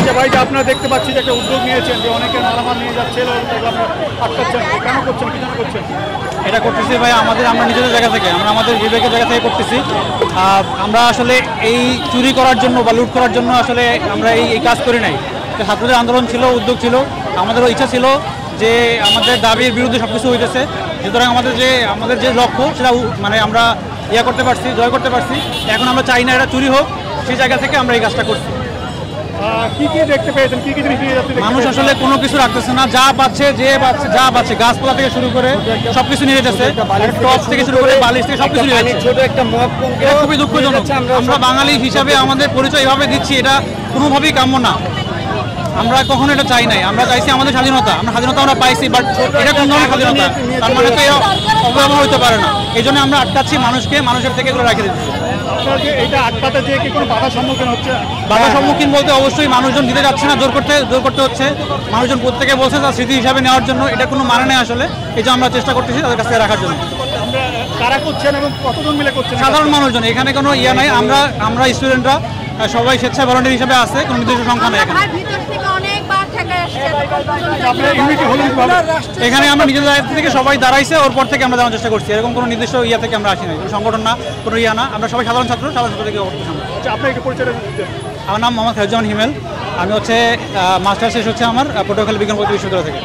আচ্ছা ভাই, যে আপনারা দেখতে পাচ্ছি যে একটা উদ্যোগ নিয়েছেন যে অনেকে মালামাল নিয়ে যাচ্ছে, আপনারা আটকাচ্ছেন, কেন করছেন, কি জন্য করছেন? এটা করতেছি ভাই আমরা নিজেদের জায়গা থেকে, আমরা আমাদের বিবেকের জায়গা থেকে করতেছি। আমরা আসলে এই চুরি করার জন্য বা লুট করার জন্য আসলে আমরা এই কাজ করি নাই। ছাত্রদের আন্দোলন ছিল, উদ্যোগ ছিল, আমাদেরও ইচ্ছা ছিল যে আমাদের দাবির বিরুদ্ধে সব কিছু হইতেছে, সুতরাং আমাদের যে লক্ষ্য সেটা মানে আমরা করতে পারছি, জয় করতে পারছি। এখন আমরা চাই না এটা চুরি হোক, সেই জায়গা থেকে আমরা এই কাজটা করছি। কি কি দেখতে পেয়েছেন, কি কি জিনিস নিয়ে যাচ্ছে? মানুষ আসলে কোনো কিছু রাখতেছে না, যা পাচ্ছে গাছপালা থেকে শুরু করে সবকিছু নিয়ে যাচ্ছে, টপ থেকে শুরু করে বালিশ থেকে সবকিছু নিয়ে যাচ্ছে। ছোট একটা মগ এটা খুবই দুঃখজনক। আমরা বাঙালি হিসাবে আমাদের পরিচয় এভাবে দিচ্ছি, এটা কোনোভাবেই কাম্য না। আমরা কখনো এটা চাই নাই, আমরা চাইছি আমাদের স্বাধীনতা, আমরা পাইছি, বাট এটা কোন ধরনের স্বাধীনতা? তার মানে তো এরা অবহেলা হতে পারে না। এই জন্য আমরা আটকাচ্ছি মানুষের থেকে এগুলো রাখে দিচ্ছি। আপনার যে এটা আটকাতে যে কি কোনো বাধার সম্মুখীন হচ্ছে? বাধার সম্মুখীন বলতে অবশ্যই মানুষজন দিতে যাচ্ছে না, জোর করতে হচ্ছে। মানুষজন প্রত্যেকে বলছে তার স্মৃতি হিসাবে নেওয়ার জন্য, এটা কোনো মানে নেই আসলে। এই জন্য আমরা চেষ্টা করতেছি তাদের কাছে রাখার জন্য। কারা করছেন এবং কতজন মিলে করছেন? সাধারণ মানুষজন, এখানে কোনো নাই। আমরা স্টুডেন্টরা সবাই স্বেচ্ছায় ভলান্টিয়ার হিসেবে আছে, কোনো নির্দিষ্ট সংখ্যা নেই এখানে। এখানে আমরা নিজেদের দায়িত্ব থেকে সবাই দাঁড়াইছে, ওর পর থেকে আমরা যাওয়ার চেষ্টা করছি। এরকম কোনো নির্দিষ্ট থেকে আমরা আসি নাই, কোনো সংগঠন না, কোনো না। আমরা সবাই সাধারণ ছাত্র থেকে আপনার একটু পরিচয়। আমার নাম মোহাম্মদ খায়রুজ্জামান হিমেল। আমি মাস্টার শেষ হচ্ছে আমার পটুয়াখালী বিজ্ঞান প্রযুক্তি বিশ্ববিদ্যালয় থেকে।